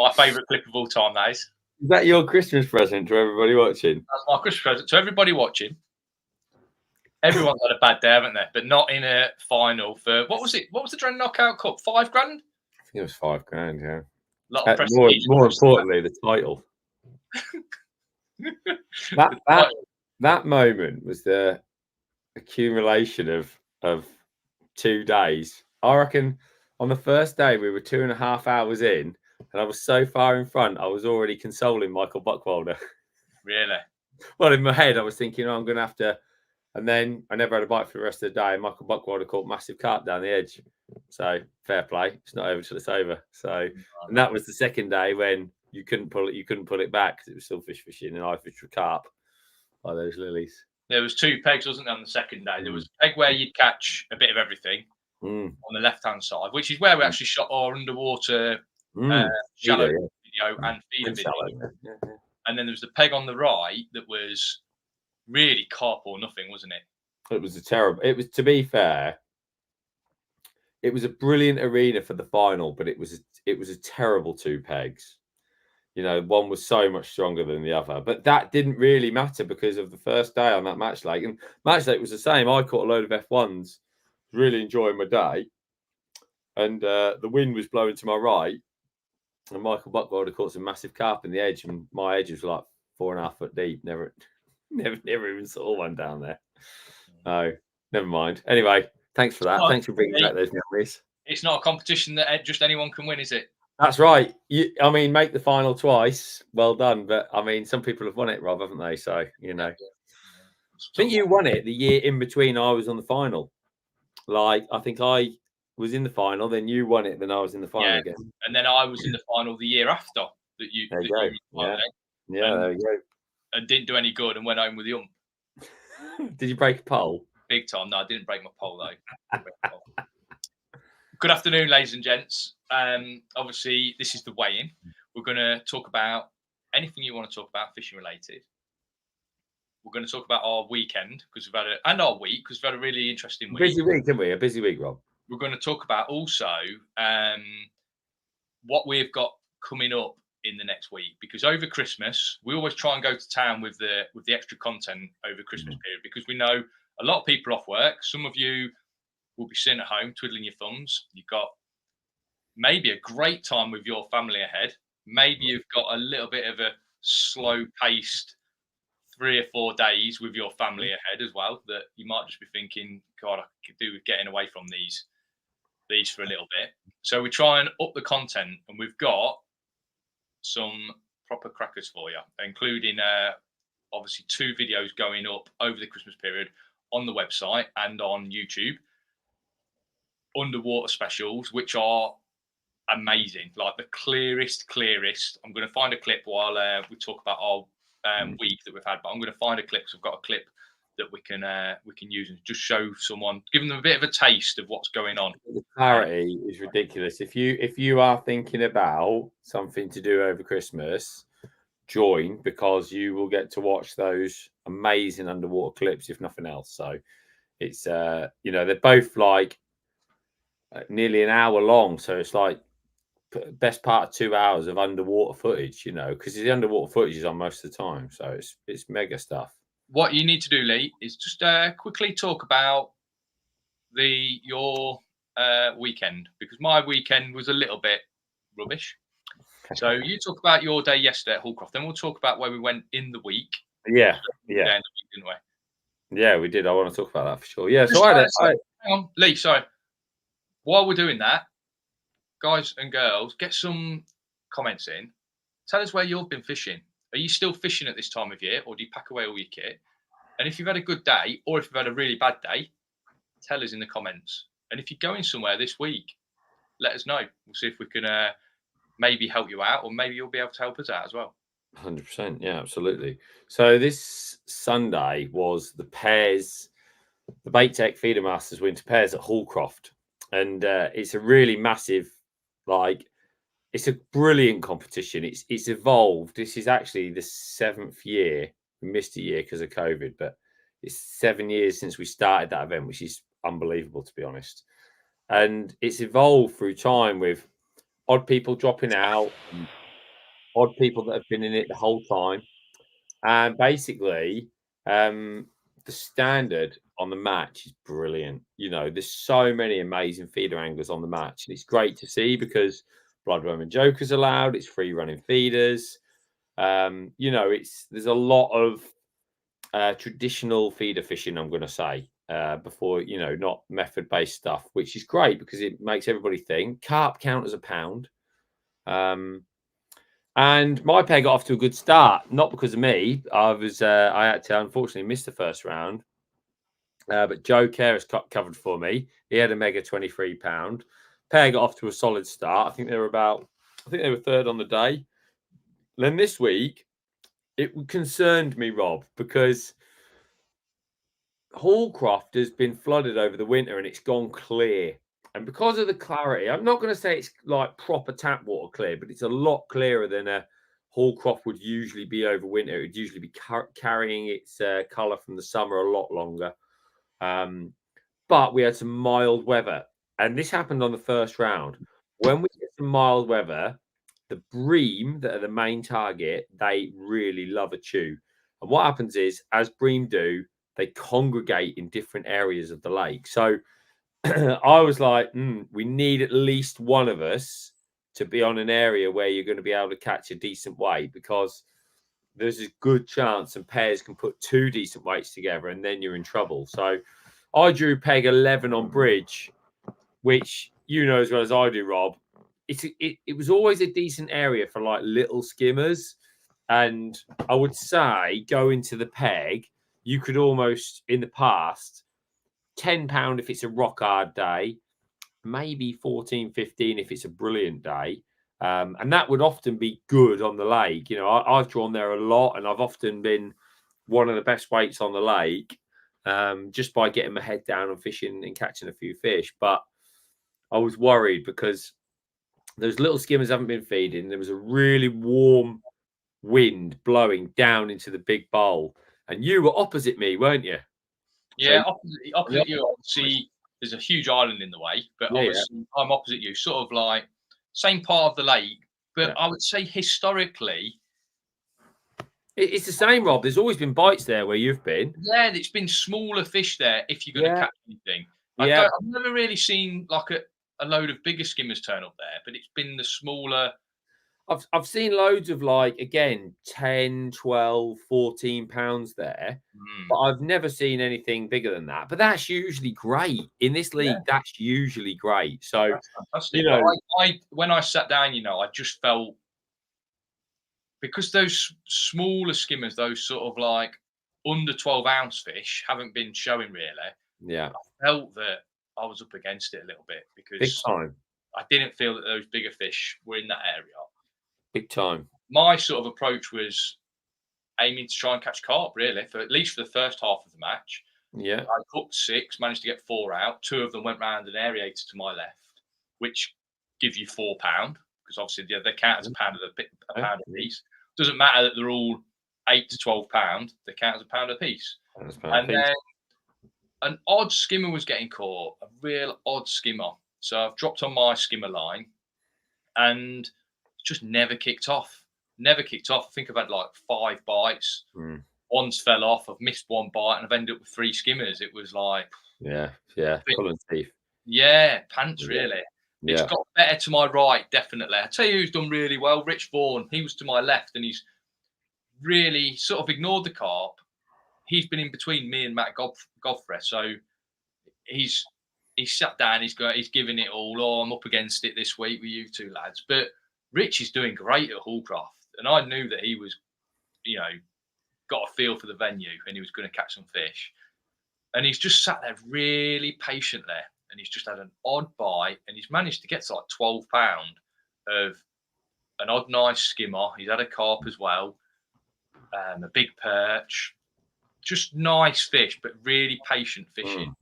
My favourite clip of all time, that is. Is that your Christmas present to everybody watching? That's my Christmas present to everybody watching. Everyone's had a bad day, haven't they? But not in a final for what was it? What was the Dren Knockout Cup? $5 grand? I think it was $5 grand, yeah. A lot of prestige. More importantly, the title. that moment was the accumulation of 2 days. I reckon on the first day we were 2.5 hours in, and I was so far in front, I was already consoling Michael Buckwalder. Really? Well, in my head, I was thinking, I'm going to have to. And then I never had a bite for the rest of the day. Michael Buckwalder caught massive carp down the edge. So fair play. It's not over till it's over. So, and that was the second day when you couldn't pull it back because it was still fishing, and I fished for carp by those lilies. There was 2 pegs, wasn't there, on the second day? There was a peg where you'd catch a bit of everything on the left-hand side, which is where we actually shot our underwater shallow video and feeder video. Yeah. And then there was the peg on the right that was really carp or nothing, wasn't it? It was to be fair, it was a brilliant arena for the final, but it was a terrible 2 pegs. You know, one was so much stronger than the other, but that didn't really matter because of the first day on that match lake. And match lake was the same. I caught a load of F1s, really enjoying my day, and the wind was blowing to my right, and Michael Buckwalder caught some massive carp in the edge, and my edges were like 4.5 foot deep. Never even saw one down there. No, never mind. Anyway, thanks for that. Thanks for bringing back those memories. It's not a competition that just anyone can win, is it? That's right. Make the final twice. Well done. But some people have won it, Rob, haven't they? So, I think you won it the year in between I was on the final. Like, I think I was in the final, then you won it, then I was in the final again. And then I was in the final the year after that you. There you go. There you go. And didn't do any good and went home with the ump. Did you break a pole? Big time. No, I didn't break my pole though. Good afternoon, ladies and gents. Obviously, this is the weigh-in. We're going to talk about anything you want to talk about fishing related. We're going to talk about our weekend because we've had our week because we've had a really interesting week. Busy week, haven't we? A busy week, Rob. We're going to talk about also what we've got coming up in the next week, because over Christmas we always try and go to town with the extra content over Christmas period, because we know a lot of people off work. Some of you will be sitting at home twiddling your thumbs. You've got maybe a great time with your family ahead. Maybe you've got a little bit of a slow paced 3 or 4 days with your family ahead as well, that you might just be thinking, God, I could do with getting away from these for a little bit. So we try and up the content, and we've got some proper crackers for you, including obviously 2 videos going up over the Christmas period on the website and on YouTube, underwater specials, which are amazing, like the clearest. I'm going to find a clip while we talk about our week that we've had, but I'm going to find a clip, so I've got a clip that we can use and just show someone, give them a bit of a taste of what's going on. The clarity is ridiculous. If you are thinking about something to do over Christmas, join, because you will get to watch those amazing underwater clips, if nothing else. So it's they're both like nearly an hour long, so it's like best part of 2 hours of underwater footage, because the underwater footage is on most of the time, so it's mega stuff. What you need to do, Lee, is just quickly talk about your weekend, because my weekend was a little bit rubbish. So you talk about your day yesterday at Hallcroft, then we'll talk about where we went in the week. Yeah. Didn't we? Yeah, we did. I want to talk about that for sure. Yeah. So hang on, Lee. Sorry. While we're doing that, guys and girls, get some comments in. Tell us where you've been fishing. Are you still fishing at this time of year, or do you pack away all your kit? And if you've had a good day, or if you've had a really bad day, tell us in the comments. And if you're going somewhere this week, let us know. We'll see if we can maybe help you out, or maybe you'll be able to help us out as well. 100%. Yeah, absolutely. So this Sunday was the Peirs, the Bait Tech Feeder Masters Winter Peirs at Hallcroft. And it's a really massive, it's a brilliant competition. It's evolved. This is actually the 7th year. We missed a year because of COVID, but it's 7 years since we started that event, which is unbelievable, to be honest. And it's evolved through time with odd people dropping out, and odd people that have been in it the whole time. And basically, the standard on the match is brilliant. You know, there's so many amazing feeder anglers on the match. And it's great to see because Blood Roman Joker's allowed, it's free running feeders. You know, there's a lot of traditional feeder fishing, I'm going to say, before, you know, not method based stuff, which is great because it makes everybody think. Carp count as a pound. And my pair got off to a good start, not because of me. I had to unfortunately miss the first round. But Joe Kerry covered for me. He had a mega 23-pound. Pair got off to a solid start. I think they were third on the day. Then this week, it concerned me, Rob, because Hallcroft has been flooded over the winter and it's gone clear. And because of the clarity, I'm not going to say it's like proper tap water clear, but it's a lot clearer than a Hallcroft would usually be over winter. It would usually be carrying its colour from the summer a lot longer. But we had some mild weather. And this happened on the first round. When we get some mild weather, the bream that are the main target, they really love a chew. And what happens is, as bream do, they congregate in different areas of the lake. So I was like, we need at least one of us to be on an area where you're going to be able to catch a decent weight, because there's a good chance some pairs can put two decent weights together and then you're in trouble. So I drew peg 11 on bridge, which you know as well as I do, Rob. It was always a decent area for like little skimmers. And I would say going to the peg, you could almost, in the past, £10 if it's a rock hard day, maybe 14, 15 if it's a brilliant day. And that would often be good on the lake. You know, I've drawn there a lot and I've often been one of the best weights on the lake just by getting my head down and fishing and catching a few fish. But I was worried because those little skimmers haven't been feeding. There was a really warm wind blowing down into the big bowl. And you were opposite me, weren't you? Yeah, so, opposite you. Obviously, there's a huge island in the way, but obviously I'm opposite you, sort of like same part of the lake. But I would say historically, it's the same, Rob. There's always been bites there where you've been. Yeah, it's been smaller fish there if you're going to catch anything. I've never really seen like a load of bigger skimmers turn up there, but it's been the smaller. I've seen loads of like, again, 10, 12, 14 pounds there, but I've never seen anything bigger than that. But that's usually great in this league. That's usually great. So, you know, when I sat down, you know, I just felt, because those smaller skimmers, those sort of like under 12-ounce fish haven't been showing really. Yeah. I felt that I was up against it a little bit because big time. I didn't feel that those bigger fish were in that area. Big time. My sort of approach was aiming to try and catch carp, really, for at least for the first half of the match. Yeah. I hooked 6, managed to get 4 out. 2 of them went round an aerator to my left, which give you £4, because obviously they count as a pound a piece. Doesn't matter that they're all 8 to 12 pound; they count as a pound a piece. And then an odd skimmer was getting caught, a real odd skimmer. So I've dropped on my skimmer line, and just never kicked off. I think I've had like 5 bites. One's fell off. I've missed 1 bite, and I've ended up with 3 skimmers. It was like, pulling teeth. Yeah, pants really. It's got better to my right, definitely. I tell you who's done really well, Rich Vaughan. He was to my left, and he's really sort of ignored the carp. He's been in between me and Matt Godfrey, so he's sat down. He's giving it all. Oh, I'm up against it this week with you two lads, but Rich is doing great at Hallcroft, and I knew that he was, you know, got a feel for the venue and he was going to catch some fish. And he's just sat there really patiently, and he's just had an odd bite, and he's managed to get to like 12 pound of an odd nice skimmer. He's had a carp as well, a big perch, just nice fish, but really patient fishing.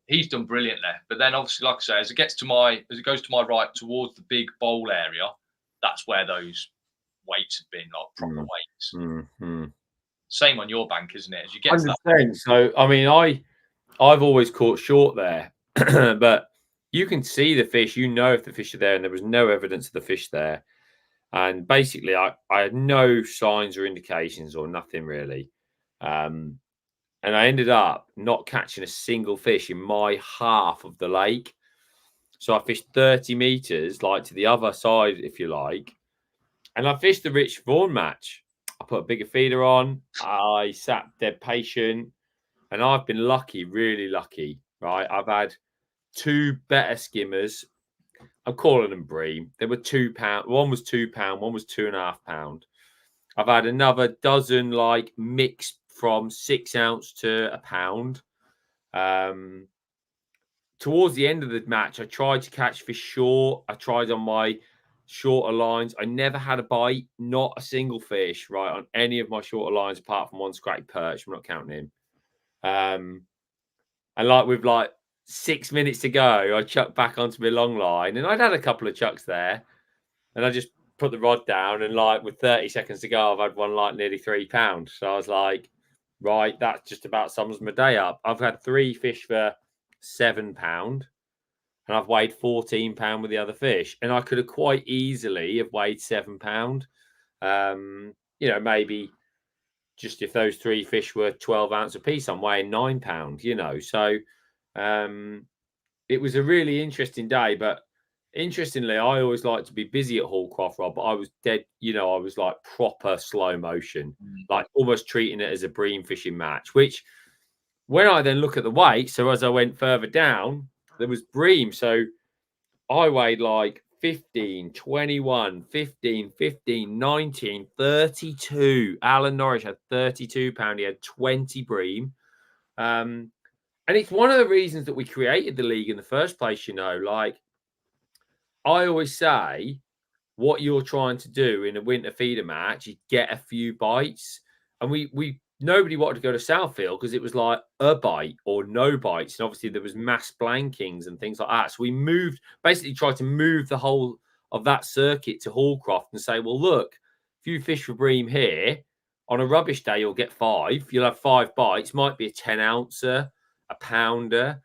He's done brilliantly. But then obviously, like I say, as it goes to my right towards the big bowl area, that's where those weights have been, like proper weights. Same on your bank, isn't it? As you get 100%. To that. So I mean, I've always caught short there, but you can see the fish. You know if the fish are there, and there was no evidence of the fish there. And basically, I had no signs or indications or nothing really. And I ended up not catching a single fish in my half of the lake. So I fished 30 meters, like to the other side, if you like. And I fished the Rich Vaughan match. I put a bigger feeder on. I sat dead patient. And I've been lucky, really lucky, right? I've had 2 better skimmers. I'm calling them bream. They were £2. One was £2. One was £2.5. I've had another dozen like mixed from 6 ounce to a pound. Towards the end of the match, I tried to catch fish short. I tried on my shorter lines. I never had a bite, not a single fish, right, on any of my shorter lines apart from one scratty perch. I'm not counting him. And like with like 6 minutes to go, I chucked back onto my long line, and I'd had a couple of chucks there, and I just put the rod down, and like with 30 seconds to go, I've had one like nearly £3. So I was like, right, that just about sums my day up. I've had 3 fish for £7, and I've weighed £14 with the other fish, and I could have quite easily have weighed £7. You know, maybe just if those 3 fish were 12 ounce a piece, I'm weighing £9, you know. So it was a really interesting day. But interestingly, I always like to be busy at Hallcroft, Rob, but I was dead, you know, I was like proper slow motion, like almost treating it as a bream fishing match, which when I then look at the weight, so as I went further down, there was bream. So I weighed like 15, 21, 15, 15, 19, 32. Alan Norris had £32. He had 20 bream. And it's one of the reasons that we created the league in the first place, you know. Like, I always say, what you're trying to do in a winter feeder match is get a few bites. And we nobody wanted to go to Southfield because it was like a bite or no bites. And obviously there was mass blankings and things like that. So we basically tried to move the whole of that circuit to Hallcroft and say, well, look, if you fish for bream here, on a rubbish day, you'll get 5. You'll have 5 bites. Might be a 10 ouncer, a pounder.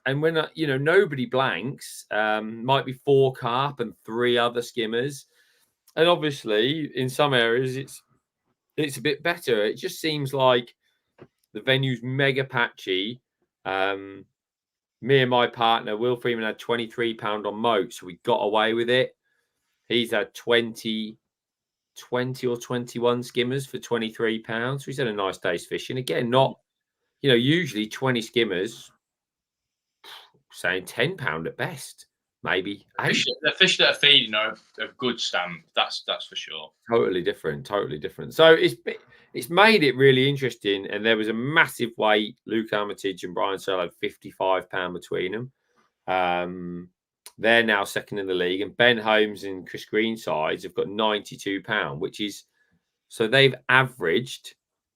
And when, you know, nobody blanks, might be 4 carp and 3 other skimmers. And obviously in some areas, it's a bit better. It just seems like the venue's mega patchy. Me and my partner, Will Freeman, had £23 on moat, so we got away with it. He's had 20 or 21 skimmers for £23. So he's had a nice day's fishing. Again, not, you know, usually 20 skimmers, saying £10 at best, maybe 8. The fish that are feeding are a good stamp. That's for sure. Totally different. So it's made it really interesting. And there was a massive weight. Luke Armitage and Brian Searle had £55 between them. They're now second in the league, and Ben Holmes and Chris Greensides have got £92, which is, so they've averaged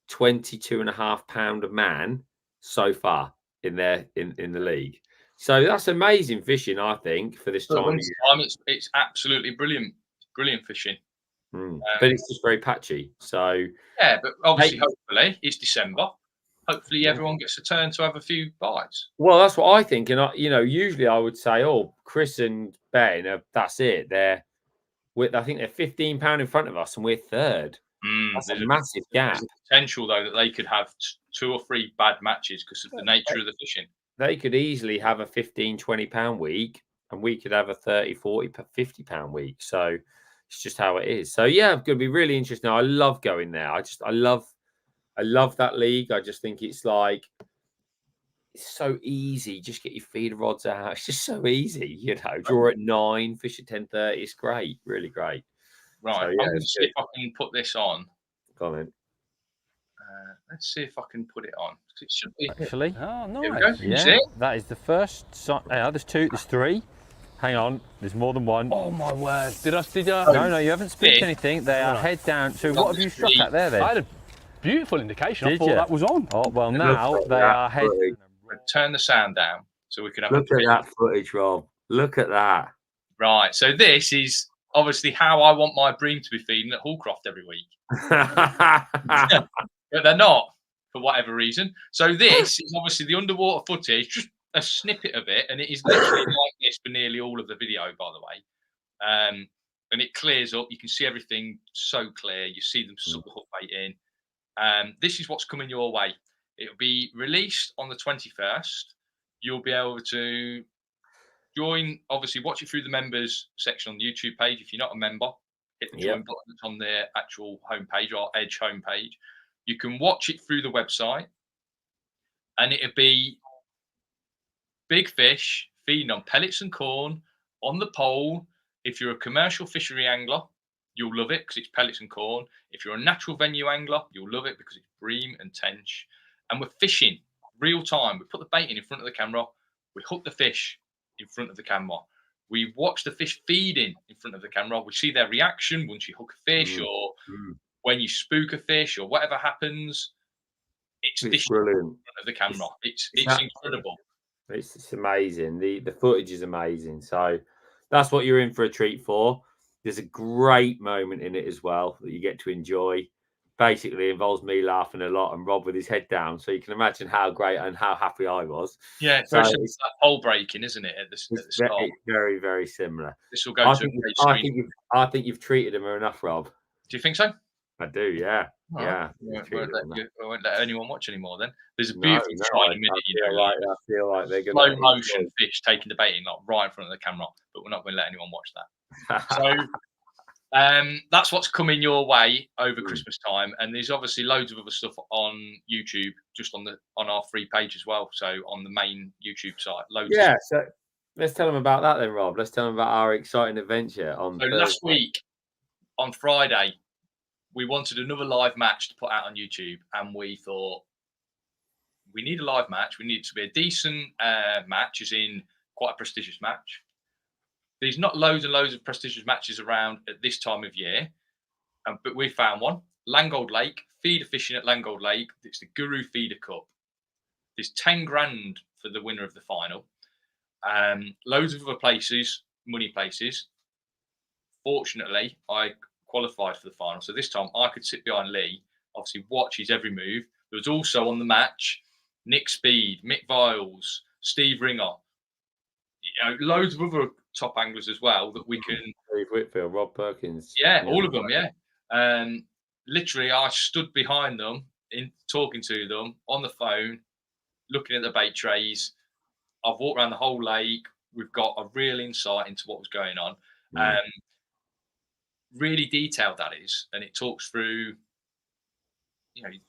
£22.5 a man so far in the league. So that's amazing fishing, I think, for this time. It's absolutely brilliant fishing. But it's just very patchy. So yeah, but obviously, hopefully, it's December. Hopefully, everyone gets a turn to have a few bites. Well, that's what I think. And you know, usually I would say, oh, Chris and Ben, that's it. I think they're £15 in front of us, and we're third. That's a massive gap. There's a potential though that they could have 2 or 3 bad matches because of the nature of the fishing. They could easily have a £15-20 week, and we could have a £30-40 £50 week. So it's just how it is. So yeah, it's going to be really interesting. I love going there. I love that league. I just think it's like, it's so easy. Just get your feeder rods out. It's just so easy, you know. Draw at 9, fish at 10:30. It's great, really great. Right, so, yeah, I'm going to see if I can put this on. Go on then. Let's see if I can put it on. It should be actually. Oh, nice. Yeah, that is the first. There's 2. There's 3. Hang on. There's more than one. Oh my word! Did I? No, you haven't spilt anything. They are head down. So what have you struck at there then? I had a beautiful indication. I thought that was on. Oh well, now they are head. Turn the sound down so we can have. Look at that footage, Rob. Look at that. Right. So this is obviously how I want my bream to be feeding at Hallcroft every week. But they're not, for whatever reason. So this is obviously the underwater footage, just a snippet of it, and it is literally like this for nearly all of the video, by the way. and it clears up. You can see everything so clear. You see them suck the hook bait in. This is what's coming your way. It'll be released on the 21st. You'll be able to join, obviously, watch it through the members section on the YouTube page. If you're not a member, hit the join button that's on the actual homepage, or Edge homepage. You can watch it through the website, and it'll be big fish feeding on pellets and corn on the pole. If you're a commercial fishery angler, you'll love it because it's pellets and corn. If you're a natural venue angler, you'll love it because it's bream and tench. And we're fishing real time. We put the bait in front of the camera. We hook the fish in front of the camera. We watch the fish feeding in front of the camera. We see their reaction once you hook a fish or when you spook a fish or whatever happens. It's brilliant in front of the camera. It's incredible. It's amazing. The footage is amazing. So that's what you're in for a treat for. There's a great moment in it as well that you get to enjoy. Basically involves me laughing a lot and Rob with his head down. So you can imagine how great and how happy I was. Yeah, it's that pole breaking, isn't it? At the start. It's very, very similar. This will go I think you've treated him enough, Rob. Do you think so? I do, yeah. Oh, yeah. I won't let anyone watch anymore then. There's a beautiful shiny minute, I feel like they're going slow motion fish taking the bait in, like right in front of the camera, but we're not going to let anyone watch that. So that's what's coming your way over Christmas time, and there's obviously loads of other stuff on YouTube, just on our free page as well. So on the main YouTube site, loads. Yeah, so let's tell them about that then, Rob. Let's tell them about our exciting adventure on. So last week on Friday, we wanted another live match to put out on YouTube, and we thought we need a live match. We need it to be a decent match, as in quite a prestigious match. There's not loads and loads of prestigious matches around at this time of year, but we found one. Langold Lake, feeder fishing at Langold Lake. It's the Guru Feeder Cup. There's 10 grand for the winner of the final. Loads of other places, money places. Fortunately, I qualified for the final. So this time I could sit behind Lee, obviously watch his every move. There was also on the match, Nick Speed, Mick Viles, Steve Ringer, loads of other top anglers as well that we can. Steve Whitfield, Rob Perkins. Yeah, all of them, yeah. Literally, I stood behind them, talking to them on the phone, looking at the bait trays. I've walked around the whole lake. We've got a real insight into what was going on. Really detailed that is, and it talks through.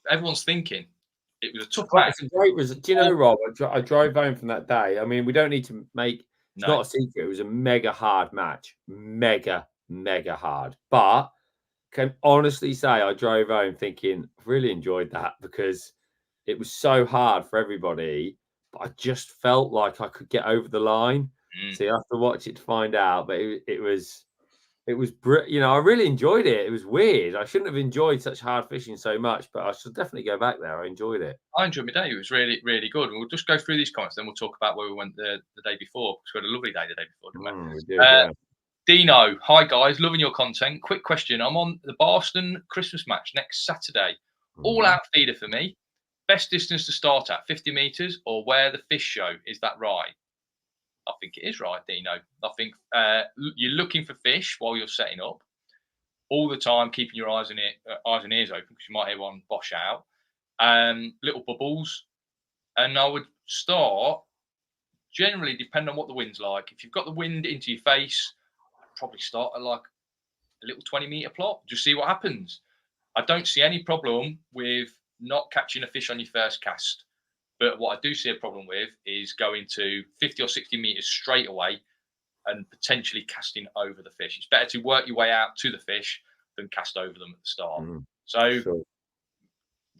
Everyone's thinking it was a tough match. It's a great result. Do you know, Rob? I drove home from that day. I mean, we don't need to make. It's not a secret. It was a mega hard match. Mega hard. But can honestly say I drove home thinking I've really enjoyed that because it was so hard for everybody. But I just felt like I could get over the line. So you have to watch it to find out. But it was, I really enjoyed it. It was weird. I shouldn't have enjoyed such hard fishing so much, but I should definitely go back there. I enjoyed it. I enjoyed my day. It was really, really good. And we'll just go through these comments, then we'll talk about where we went the day before, because we had a lovely day the day before, didn't we? We did, yeah. Dino, hi guys, loving your content. Quick question. I'm on the Boston Christmas match next Saturday. All out feeder for me. Best distance to start at, 50 meters, or where the fish show. Is that right? I think it is right, Dino. I think you're looking for fish while you're setting up all the time, keeping your eyes and ears open because you might hear one bosh out. Little bubbles, and I would start generally depending on what the wind's like. If you've got the wind into your face, I'd probably start at like a little 20-meter plot. Just see what happens. I don't see any problem with not catching a fish on your first cast. But what I do see a problem with is going to 50 or 60 meters straight away and potentially casting over the fish. It's better to work your way out to the fish than cast over them at the start. So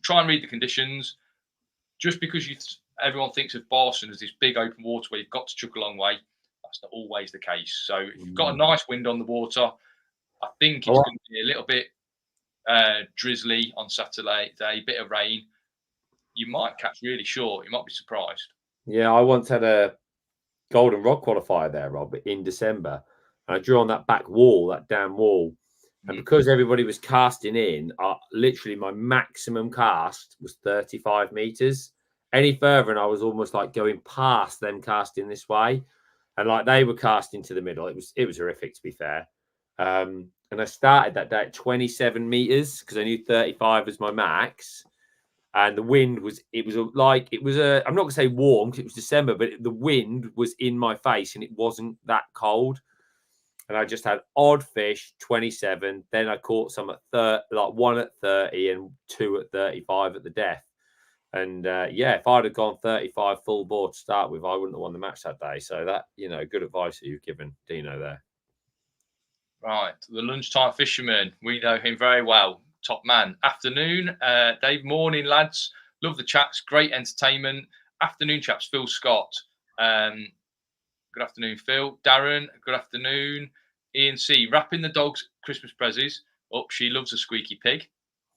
try and read the conditions. Just because everyone thinks of Boston as this big open water where you've got to chuck a long way, that's not always the case. So if you've got a nice wind on the water, I think it's going to be a little bit drizzly on Saturday, a bit of rain. You might catch really short. You might be surprised. Yeah, I once had a golden rod qualifier there, Rob, in December. And I drew on that back wall, that damn wall. And because everybody was casting in, literally my maximum cast was 35 meters. Any further, and I was almost like going past them casting this way. And like they were casting to the middle. It was horrific, to be fair. And I started that day at 27 meters because I knew 35 was my max. And the wind was, I'm not going to say warm because it was December, but the wind was in my face and it wasn't that cold. And I just had odd fish, 27. Then I caught some at 30, like one at 30 and two at 35 at the death. And if I'd have gone 35 full bore to start with, I wouldn't have won the match that day. So that, good advice that you've given Dino there. Right. The lunchtime fisherman. We know him very well. Top man. Afternoon, Dave. Morning, lads. Love the chats. Great entertainment. Afternoon, chaps. Phil Scott. Good afternoon, Phil. Darren. Good afternoon. Ian C. Wrapping the dog's Christmas prezzies. Oh, she loves a squeaky pig.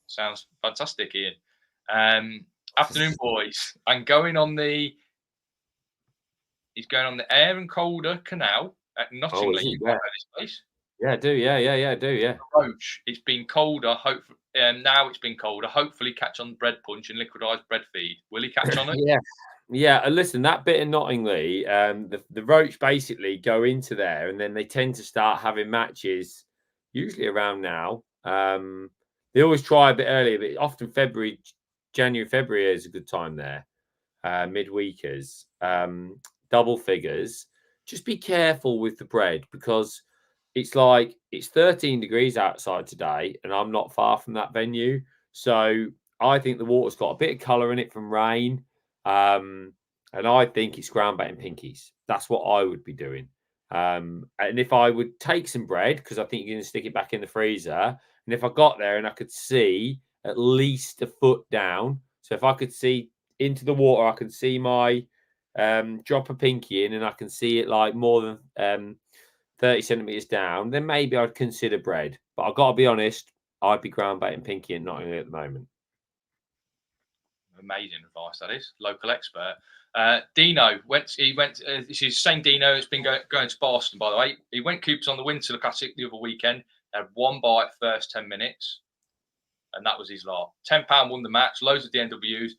Sounds fantastic, Ian. Afternoon, boys. And he's going on the Ayr and Calder Canal at Nottingham. You know this place? Yeah, I do. Yeah, I do. Yeah. Roach. It's been colder. Hopefully, now it's been colder. Hopefully, catch on bread punch and liquidized bread feed. Will he catch on it? Yeah. Listen, that bit in Nottingham, the roach basically go into there, and then they tend to start having matches, usually around now. They always try a bit earlier, but often January, February is a good time there. Midweekers, double figures. Just be careful with the bread because it's 13 degrees outside today, and I'm not far from that venue. So I think the water's got a bit of colour in it from rain. And I think it's ground bait and pinkies. That's what I would be doing. And if I would take some bread, because I think you're going to stick it back in the freezer, and if I got there and I could see at least a foot down, so if I could see into the water, I can see my drop a pinky in, and I can see it like more than 30 centimeters down, then maybe I'd consider bread. But I've got to be honest, I'd be ground bait and pinky and Nottingham at the moment. Amazing advice, that is. Local expert. Dino this is the same Dino that's been going to Boston, by the way. He went Coopers on the Winter Classic the other weekend. Had one bite first 10 minutes, and that was his lot. £10 won the match, loads of DNWs,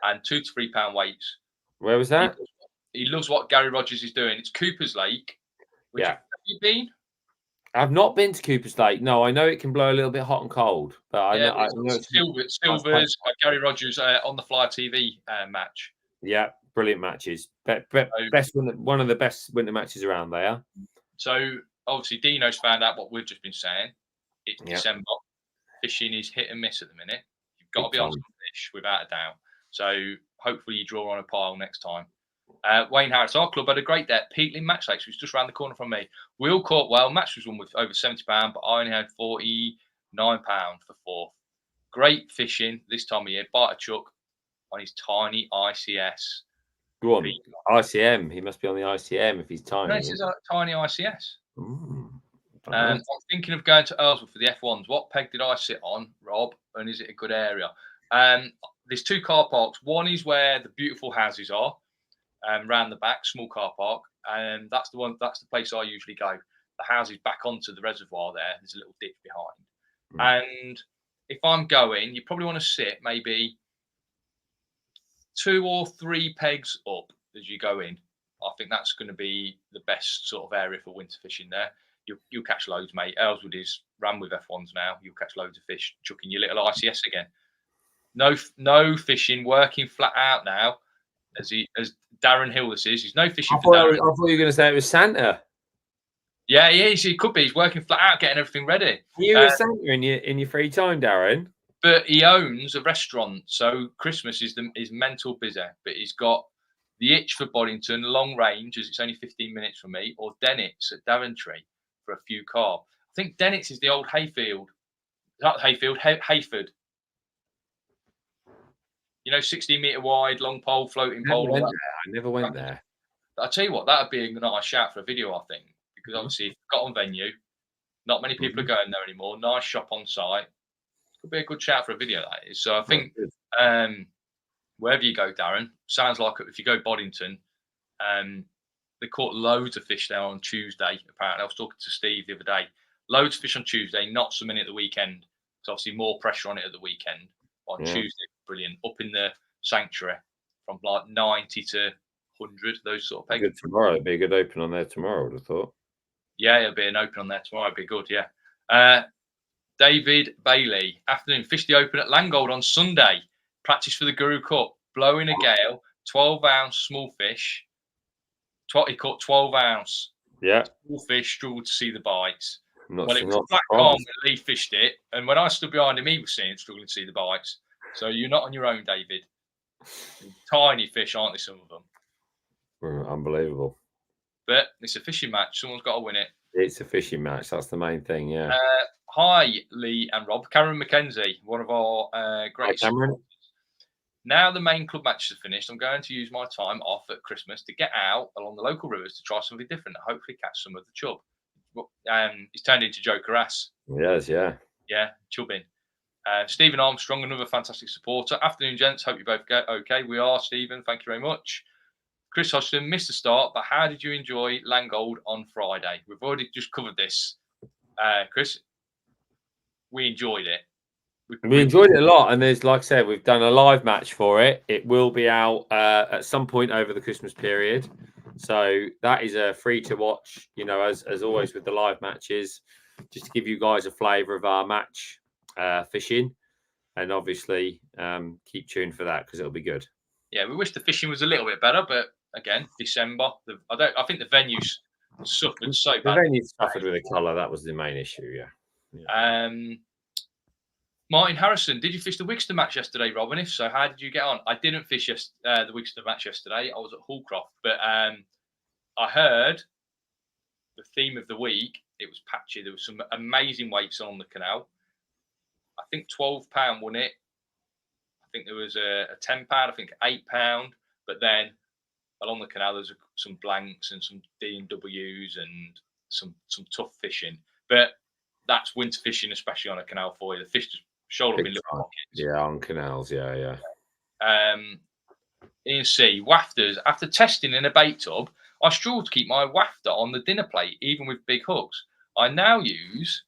and £2 to £3 weights. Where was that? He loves what Gary Rogers is doing. It's Cooper's Lake. Have you been? I've not been to Cooper's Lake. No, I know it can blow a little bit hot and cold, but I know it's Silvers, Gary Rogers on the Fly TV match. Yeah, brilliant matches. One of the best winter matches around there. So obviously Dino's found out what we've just been saying. It's December. Fishing is hit and miss at the minute. You've got to be on some fish without a doubt. So hopefully you draw on a pile next time. Wayne Harris, our club had a great day at Peatling Match Lakes, which was just around the corner from me. We all caught well. Match was won with over £70, but I only had £49 for fourth. Great fishing this time of year. Bite a chuck on his tiny ICS. Go on, ICM. He must be on the ICM if he's tiny. No, this is a tiny ICS. I'm thinking of going to Earlswood for the F1s. What peg did I sit on, Rob? And is it a good area? There's two car parks. One is where the beautiful houses are. Round the back, small car park, and that's the place I usually go. The house is back onto the reservoir there. There's a little ditch behind. And if I'm going, you probably want to sit maybe 2 or 3 pegs up as you go in. I think that's going to be the best sort of area for winter fishing there. You'll catch loads, mate. Earlswood is ran with F1s now. You'll catch loads of fish chucking your little ICS again. No fishing, working flat out now. As Darren Hill this is. He's no fishing for Darren. I thought you were going to say it was Santa. Yeah, he could be. He's working flat out, getting everything ready. You're a Santa in your free time, Darren. But he owns a restaurant, so Christmas is mental busy. But he's got the itch for Boddington, long range, as it's only 15 minutes from me, or Dennett's at Daventry for a few carp. I think Dennett's is the old Hayfield. Not Hayfield, Hayford. 16-metre wide, long pole, floating pole. I never went there. I'll tell you what, that would be a nice shout for a video, I think, because obviously if you've got on venue, not many people are going there anymore. Nice shop on site. Could be a good shout for a video, that is. So I think wherever you go, Darren, sounds like if you go Boddington, they caught loads of fish there on Tuesday, apparently. I was talking to Steve the other day. Loads of fish on Tuesday, not so many at the weekend. So obviously more pressure on it at the weekend. On Tuesday, brilliant. Up in the sanctuary from like 90 to 100, those sort of pegs. Good tomorrow. It'd be a good open on there tomorrow, I would have thought. Yeah, it'll be an open on there tomorrow. It'll be good, yeah. David Bailey, afternoon, fished the open at Langold on Sunday. Practice for the Guru Cup. Blowing a gale, 12-ounce small fish. He caught 12-ounce. Yeah. Small fish, struggled to see the bites. Well, it was not black calm when Lee fished it. And when I stood behind him, he was struggling to see the bites. So you're not on your own, David. Tiny fish, aren't they, some of them? Unbelievable. But it's a fishing match. Someone's got to win it. It's a fishing match. That's the main thing, yeah. Hi, Lee and Rob. Cameron McKenzie, one of our great supporters. Now the main club matches are finished, I'm going to use my time off at Christmas to get out along the local rivers to try something different and hopefully catch some of the chub. He's turned into Joe Carras. Yes, yeah. Yeah, chubbing. Stephen Armstrong, another fantastic supporter. Afternoon, gents. Hope you both get okay. We are, Stephen. Thank you very much. Chris Hodgson missed the start, but how did you enjoy Langold on Friday? We've already just covered this, Chris. We enjoyed it. We enjoyed it a lot, and there's, like I said, we've done a live match for it. It will be out at some point over the Christmas period, so that is free to watch. You know, as always with the live matches, just to give you guys a flavour of our match fishing, and obviously keep tuned for that because it'll be good. Yeah, we wish the fishing was a little bit better, but again, December. I think the venues suffered so bad. The venues suffered with the colour. That was the main issue. Yeah. Martin Harrison, did you fish the Wigster match yesterday, Robin? If so, how did you get on? I didn't fish the Wigster match yesterday. I was at Hallcroft, but I heard the theme of the week. It was patchy. There was some amazing weights on the canal. I think £12 won it. I think there was a £10. I think £8. But then along the canal, there's some blanks and some D&Ws and some tough fishing. But that's winter fishing, especially on a canal for you. The fish just shoulder up in little pockets. Yeah, on canals. Yeah. Ian C. Wafters. After testing in a bait tub, I struggled to keep my wafter on the dinner plate, even with big hooks. I now use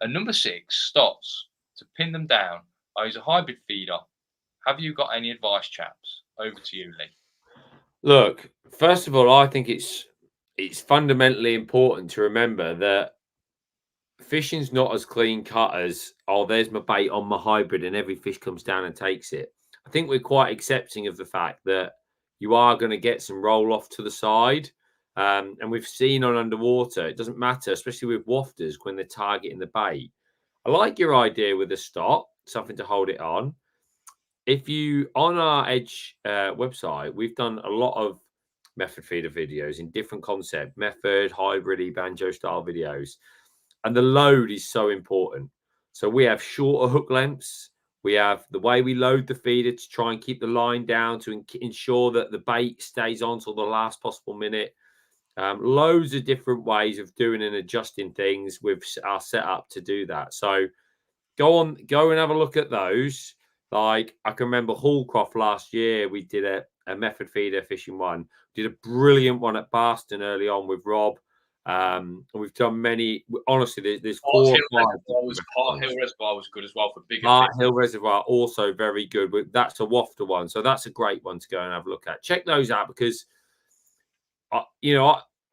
a number 6 Stots to pin them down. I use a hybrid feeder. Have you got any advice, chaps? Over to you, Lee. Look, first of all, I think it's fundamentally important to remember that fishing's not as clean cut as, oh, there's my bait on my hybrid and every fish comes down and takes it. I think we're quite accepting of the fact that you are going to get some roll off to the side. And we've seen on underwater, it doesn't matter, especially with wafters when they're targeting the bait. I like your idea with a stop, something to hold it on. If you, on our Edge website, we've done a lot of method feeder videos in different concept, method, hybrid, banjo style videos. And the load is so important. So we have shorter hook lengths. We have the way we load the feeder to try and keep the line down to ensure that the bait stays on till the last possible minute. Loads of different ways of doing and adjusting things with our setup to do that. So go and have a look at those. Like I can remember Hallcroft last year, we did a method feeder fishing one. Did a brilliant one at Barston early on with Rob. And we've done many. Honestly, there's 4 or 5. Part Hill Reservoir was good as well for bigger. Part Hill Reservoir also very good. That's a wafter one, so that's a great one to go and have a look at. Check those out because,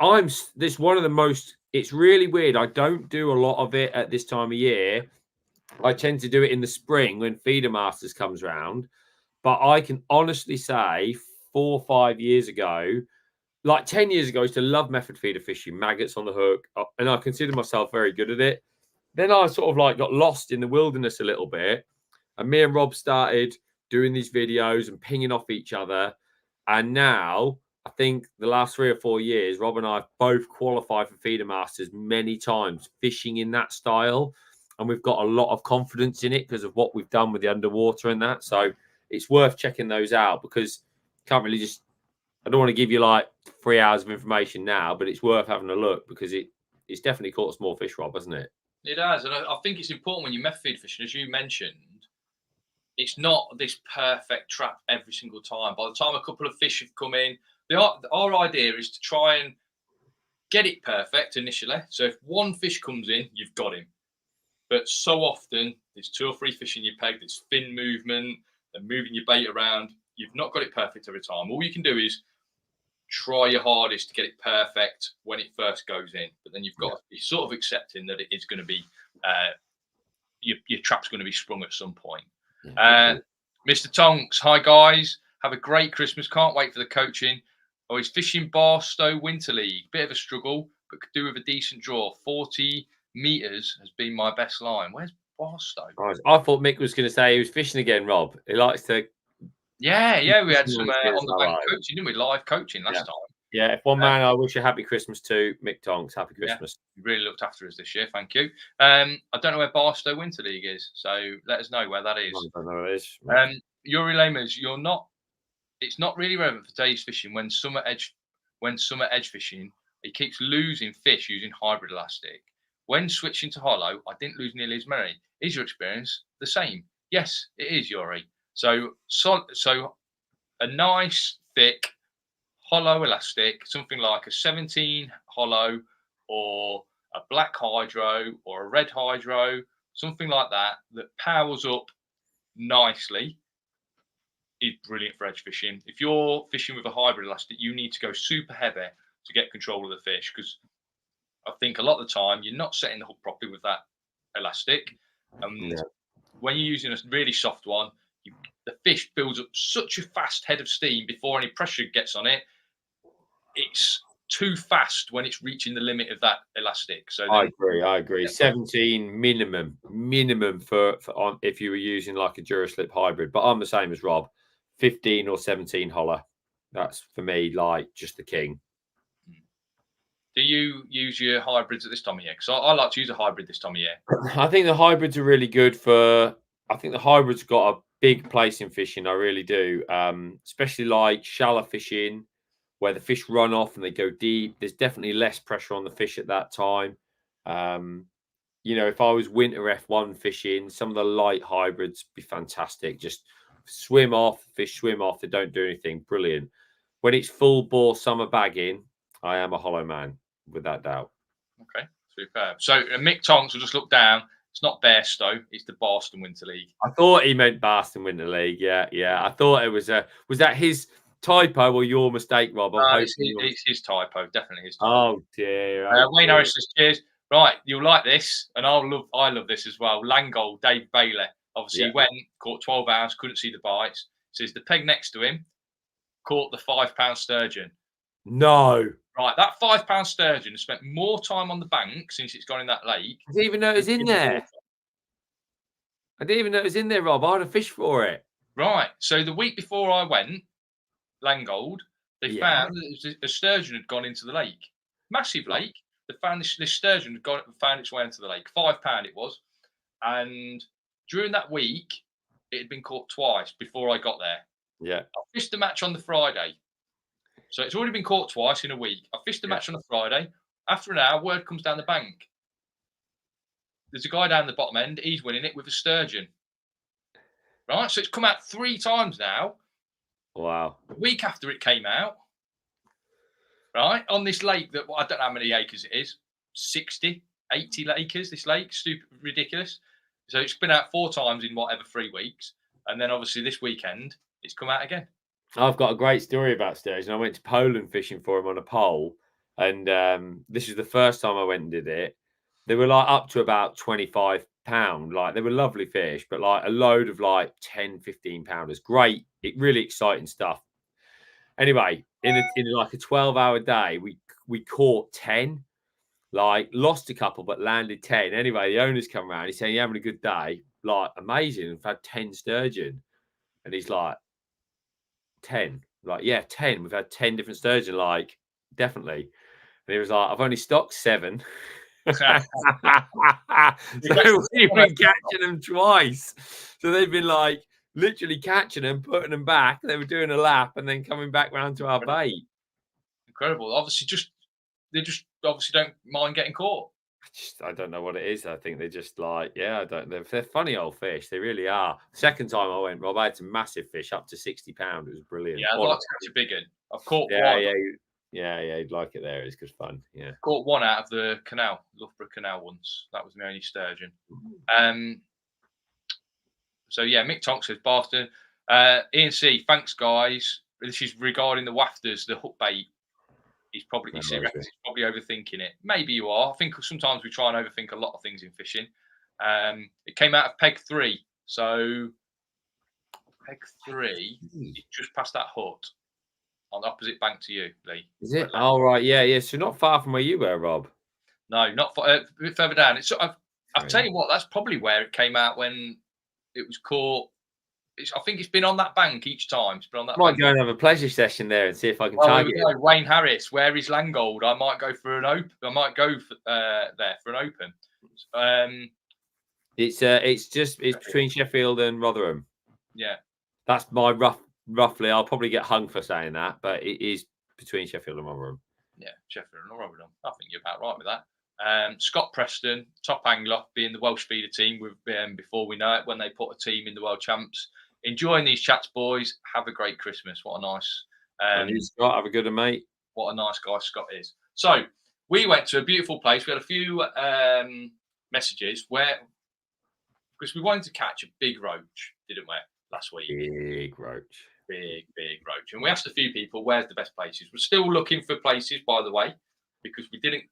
I'm this one of the most. It's really weird. I don't do a lot of it at this time of year. I tend to do it in the spring when Feeder Masters comes round. But I can honestly say 4 or 5 years ago. Like 10 years ago, I used to love method feeder fishing, maggots on the hook, and I consider myself very good at it. Then I sort of like got lost in the wilderness a little bit, and me and Rob started doing these videos and pinging off each other. And now I think the last 3 or 4 years, Rob and I have both qualified for Feeder Masters many times, fishing in that style. And we've got a lot of confidence in it because of what we've done with the underwater and that. So it's worth checking those out because you can't really just, I don't want to give you like 3 hours of information now, but it's worth having a look because it's definitely caught us more fish, Rob, hasn't it? It has. And I think it's important when you method feed fishing, as you mentioned, it's not this perfect trap every single time. By the time a couple of fish have come in, our idea is to try and get it perfect initially. So if one fish comes in, you've got him. But so often, there's 2 or 3 fish in your peg, there's fin movement, they're moving your bait around. You've not got it perfect every time. All you can do is try your hardest to get it perfect when it first goes in, but then you've got to be sort of accepting that it is going to be your trap's going to be sprung at some point. Mr. Tonks, hi guys, have a great Christmas. Can't wait for the coaching. Oh, he's fishing Barstow Winter League. Bit of a struggle, but could do with a decent draw. 40 meters has been my best line. Where's Barstow? I thought Mick was going to say he was fishing again, Rob. He likes to. Yeah. We had some on the bank coaching, didn't we? Live coaching last time. Yeah, if one man I wish a happy Christmas to, Mick Tonks. Happy Christmas. You really looked after us this year. Thank you. I don't know where Barstow Winter League is, so let us know where that is. I don't know where it is. Yuri Lamers, it's not really relevant for today's fishing when summer edge fishing, it keeps losing fish using hybrid elastic. When switching to hollow, I didn't lose nearly as many. Is your experience the same? Yes, it is, Yuri. So a nice thick hollow elastic, something like a 17 hollow or a black hydro or a red hydro, something like that powers up nicely, is brilliant for edge fishing. If you're fishing with a hybrid elastic, you need to go super heavy to get control of the fish, because I think a lot of the time you're not setting the hook properly with that elastic. And when you're using a really soft one, the fish builds up such a fast head of steam before any pressure gets on it. It's too fast when it's reaching the limit of that elastic. So I agree. 17 minimum for if you were using like a Duraslip hybrid. But I'm the same as Rob. 15 or 17 holler. That's for me like just the king. Do you use your hybrids at this time of year? Because I like to use a hybrid this time of year. I think the hybrids are really good for. I think the hybrids got a big place in fishing. I really do. Especially like shallow fishing, where the fish run off and they go deep. There's definitely less pressure on the fish at that time. If I was winter F1 fishing, some of the light hybrids be fantastic. Just swim off, fish swim off. They don't do anything. Brilliant. When it's full bore summer bagging, I am a hollow man, without doubt. Okay, superb. So Mick Tonks will just look down. It's not Bairstow, it's the Boston Winter League. I thought he meant Boston Winter League. Yeah. I thought it was was that his typo or your mistake, Rob? It's his typo, definitely his typo. Oh dear. Wayne Harris says, cheers. Right, you'll like this, and I love this as well. Langold, Dave Bailey. Obviously, he went, caught 12 hours, couldn't see the bites. Says the peg next to him caught the £5 sturgeon. No. Right, that £5 sturgeon has spent more time on the bank since it's gone in that lake. I didn't even know it was in there. I didn't even know it was in there, Rob. I had a fish for it. Right. So the week before I went, Langold, they found that a sturgeon had gone into the lake. Massive lake. They found this sturgeon had found its way into the lake. £5 it was. And during that week, it had been caught twice before I got there. Yeah. I fished the match on the Friday. So it's already been caught twice in a week. I fished the match on a Friday. After an hour, word comes down the bank. There's a guy down the bottom end. He's winning it with a sturgeon. Right? So it's come out 3 times now. Wow. A week after it came out. Right? On this lake that, I don't know how many acres it is. 60, 80 acres, this lake. Stupid, ridiculous. So it's been out 4 times in 3 weeks. And then obviously this weekend, it's come out again. I've got a great story about sturgeon. I went to Poland fishing for him on a pole, and this is the first time I went and did it. They were like up to about £25. Like they were lovely fish, but like a load of like 10, 15 pounders. Great, really exciting stuff. Anyway, in like a 12-hour day, we caught 10. Like lost a couple, but landed 10. Anyway, the owner's come around. He's saying, "You're having a good day." Like amazing. We've had 10 sturgeon, and he's like, 10. Like, yeah, 10. We've had 10 different sturgeon, like, definitely. And he was like, I've only stocked 7. So we've been catching them twice. So they've been like literally catching them, putting them back. They were doing a lap and then coming back round to our bait. Incredible. Obviously, they just obviously don't mind getting caught. I don't know what it is. I think they're just like, I don't know. They're funny old fish. They really are. Second time I went, Rob, I had some massive fish up to £60. It was brilliant. Yeah, I'd like to catch a big one. I've caught one. Yeah, you'd like it there. It's good fun. Yeah. Caught one out of the canal, Loughborough Canal once. That was my only sturgeon. So yeah, Mick Tonks says Boston. Ian C, thanks guys. This is regarding the wafters, the hook bait. he's probably overthinking it. Maybe you are. I think sometimes we try and overthink a lot of things in fishing. It came out of peg 3, so peg 3 is just past that hut on the opposite bank to you, Lee. Is it? Oh, right, yeah. So not far from where you were, Rob. No, not far, a bit further down. It's I'll tell you what, that's probably where it came out when it was caught. I think it's been on that bank each time. It's been on that. Might go and have a pleasure session there and see if I can target it. Wayne Harris, where is Langold? I might go for an open. I might go there for an open. It's between Sheffield and Rotherham. Yeah, that's my roughly. I'll probably get hung for saying that, but it is between Sheffield and Rotherham. Yeah, Sheffield and Rotherham. I think you're about right with that. Scott Preston, top angler, being the Welsh feeder team with before we know it, when they put a team in the World Champs. Enjoying these chats, boys. Have a great Christmas. What a nice. And you, Scott, have a good one, mate. What a nice guy Scott is. So we went to a beautiful place. We had a few messages because we wanted to catch a big roach, didn't we, last week? Big roach. Big roach. And we asked a few people, where's the best places? We're still looking for places, by the way, because we didn't.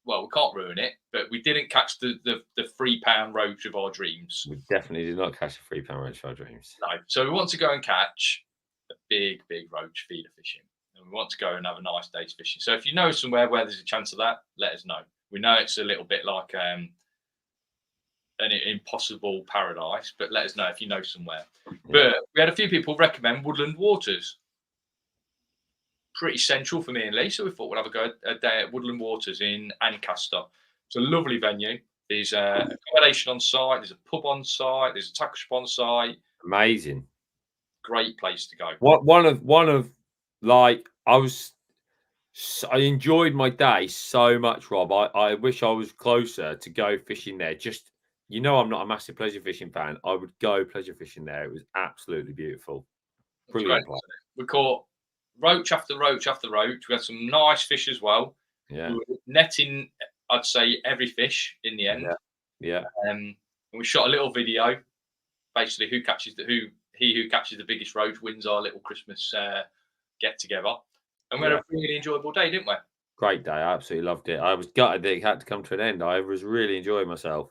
Well, we can't ruin it, but we didn't catch the £3 roach of our dreams. We definitely did not catch a £3 roach of our dreams. No. So we want to go and catch a big roach feeder fishing. And we want to go and have a nice day's fishing. So if you know somewhere where there's a chance of that, let us know. We know it's a little bit like an impossible paradise, but let us know if you know somewhere. Yeah. But we had a few people recommend Woodland Waters. Pretty central for me and Lee, so we thought we'll have a day at Woodland Waters in Ancaster. It's a lovely venue. There's accommodation on site, there's a pub on site, there's a tackle shop on site. Amazing, great place to go. One of like I enjoyed my day so much, Rob. I wish I was closer to go fishing there. Just I'm not a massive pleasure fishing fan. I would go pleasure fishing there. It was absolutely beautiful. Brilliant. We caught roach after roach after roach. We had some nice fish as well. Yeah. We were netting, I'd say, every fish in the end. Yeah. And we shot a little video. Basically, who catches the biggest roach wins our little Christmas get together. And we had a really enjoyable day, didn't we? Great day. I absolutely loved it. I was gutted that it had to come to an end. I was really enjoying myself.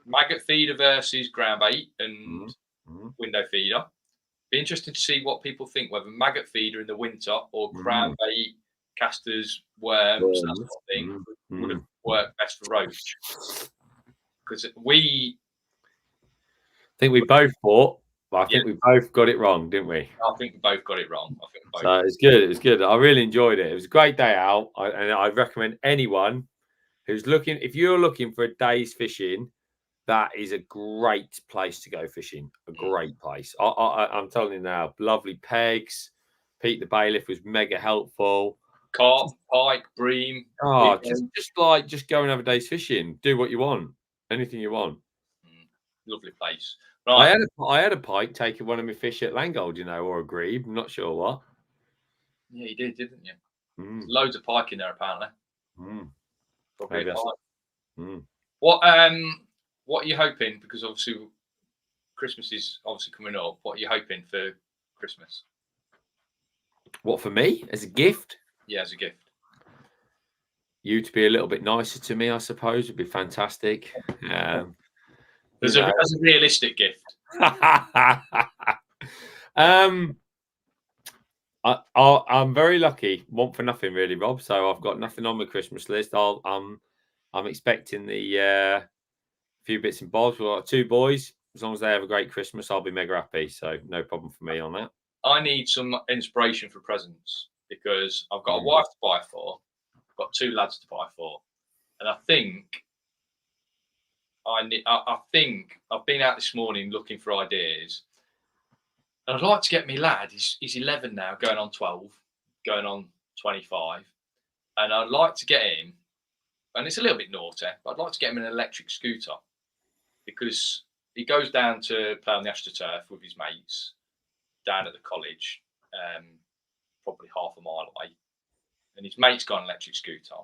Maggot feeder versus ground bait and window feeder. Be interesting to see what people think, whether maggot feeder in the winter or ground bait, casters, worms, that sort of thing would have worked best for roach. Because I think we both thought, but I think we both got it wrong, didn't we? I think we both got it wrong. So it's good. It was good. I really enjoyed it. It was a great day out, and I recommend anyone who's looking. If you're looking for a day's fishing, that is a great place to go fishing. A great place. I'm telling you now, lovely pegs. Pete the bailiff was mega helpful. Carp, pike, bream. Oh, just go and have a day's fishing. Do what you want. Anything you want. Lovely place. Right. I had a pike taking one of my fish at Langold, or a grebe. I'm not sure what. Yeah, you did, didn't you? Loads of pike in there, apparently. Probably a pike. What are you hoping? Because obviously Christmas is coming up. What are you hoping for Christmas? What, for me? As a gift? Yeah, as a gift. You to be a little bit nicer to me, I suppose, would be fantastic. As a realistic gift. I'm very lucky. Want for nothing, really, Rob. So I've got nothing on my Christmas list. I'm expecting the few bits and bobs. We've got 2 boys. As long as they have a great Christmas, I'll be mega happy. So no problem for me on that. I need some inspiration for presents because I've got a wife to buy for. I've got 2 lads to buy for, and I think I've been out this morning looking for ideas. And I'd like to get my lad. He's 11 now, going on 12, going on 25, and I'd like to get him. And it's a little bit naughty, but I'd like to get him an electric scooter because he goes down to play on the AstroTurf with his mates down at the college, probably half a mile away. And his mate's got an electric scooter.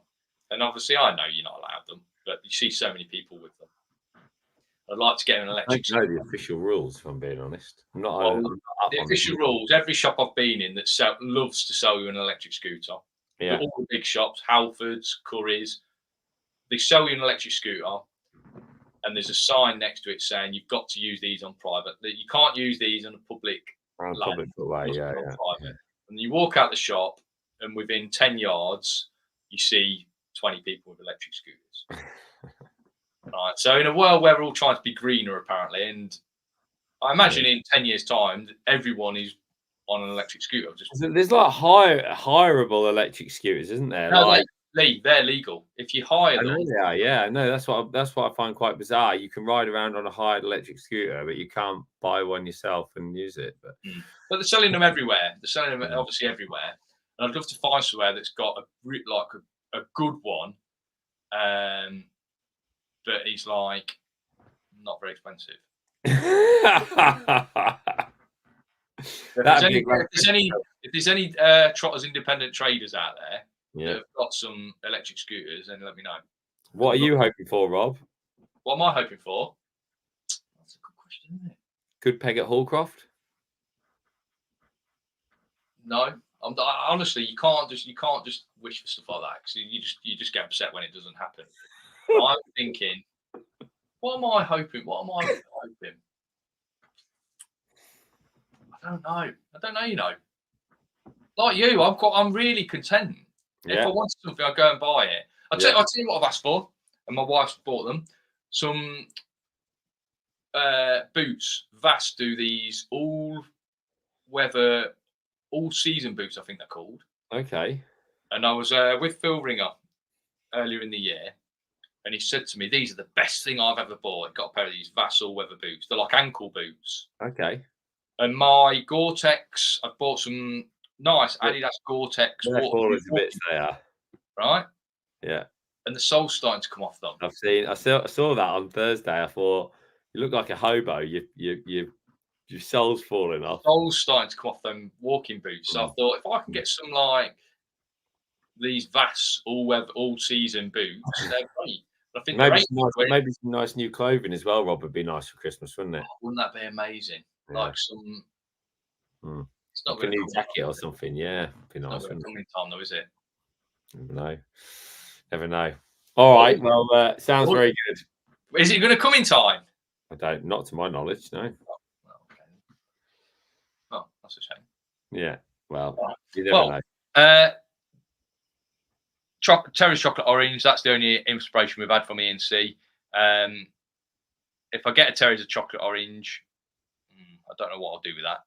And obviously, I know you're not allowed them, but you see so many people with them. I'd like to get him an electric scooter. I don't know the official rules, if I'm being honest. I'm not the official rules, every shop I've been in that loves to sell you an electric scooter Yeah. All the big shops, Halfords, Curry's, they sell you an electric scooter, and there's a sign next to it saying you've got to use these on private. That you can't use these on a public land. Way, yeah. And you walk out the shop, and within 10 yards, you see 20 people with electric scooters. Right. So in a world where we're all trying to be greener, apparently, and I imagine in 10 years' time, everyone is on an electric scooter. There's like hireable electric scooters, isn't there? No, they're legal. If you hire them, that's what I find quite bizarre. You can ride around on a hired electric scooter, but you can't buy one yourself and use it. But they're selling them everywhere. They're selling them obviously everywhere. And I'd love to find somewhere that's got a good one, but it's like not very expensive. If there's any Trotters independent traders out there that have got some electric scooters, then let me know. What are you hoping for, Rob? What am I hoping for? That's a good question, isn't it? Good peg at Hallcroft? No, honestly, you can't just wish for stuff like that, because you just get upset when it doesn't happen. I'm thinking, what am I hoping? I don't know. You know, like you, I'm really content. If I wanted something, I'd go and buy it. I'll tell you what I've asked for, and my wife's bought them. Some boots. Vast do these all-weather, all-season boots, I think they're called. Okay. And I was with Phil Ringer earlier in the year, and he said to me, "These are the best thing I've ever bought. I got a pair of these Vast all-weather boots. They're like ankle boots." Okay. And my Gore-Tex, I've bought some nice Adidas Gore-Tex. Waterproof bits they are. Right? Yeah. And the sole's starting to come off them. I saw that on Thursday. I thought, you look like a hobo. Your sole's falling off. Sole's starting to come off them walking boots. So I thought, if I can get some like these Vast all-season boots, they're great. I think maybe some nice new clothing as well, Rob, would be nice for Christmas, wouldn't it? Wouldn't that be amazing? Yeah. Like some. It's not like a new jacket or something. Yeah, be nice. Not coming time though, is it? Never know. All right. Well, sounds very good. Is it going to come in time? Not to my knowledge, no. Okay. Oh, that's a shame. Yeah. Well, you never know. Terry's chocolate orange. That's the only inspiration we've had from E&C. If I get a Terry's chocolate orange, I don't know what I'll do with that.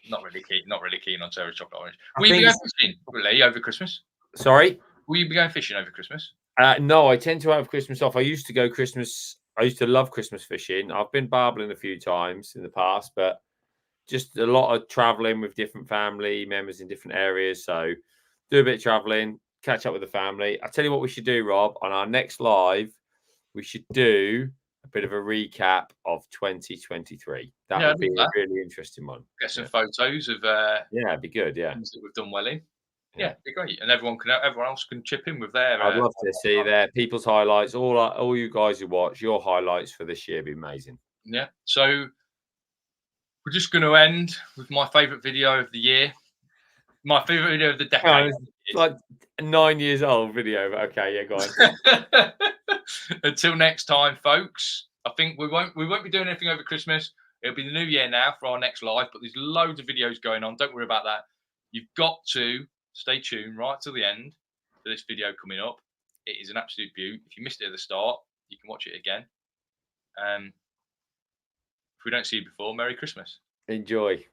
Not really keen on Terry's chocolate orange. Will you be going fishing, really, over Christmas? Sorry? Will you be going fishing over Christmas? No, I tend to have Christmas off. I used to love Christmas fishing. I've been barbling a few times in the past, but just a lot of traveling with different family members in different areas. So do a bit of traveling, catch up with the family. I tell you what we should do, Rob, on our next live, we should do a bit of a recap of 2023. That would be a really interesting one. Get some photos of it'd be good. Yeah, things that we've done well in. Yeah, it'd be great, and everyone else can chip in with their. I'd love to see their people's highlights. All you guys who watch, your highlights for this year would be amazing. Yeah, so we're just going to end with my favourite video of the year, my favourite video of the decade. It's like 9 years old video, but okay, yeah, go on. Until next time, folks. I think we won't be doing anything over Christmas. It'll be the new year now for our next live, but there's loads of videos going on. Don't worry about that. You've got to stay tuned right till the end for this video coming up. It is an absolute beaut. If you missed it at the start, you can watch it again. If we don't see you before, Merry Christmas. Enjoy.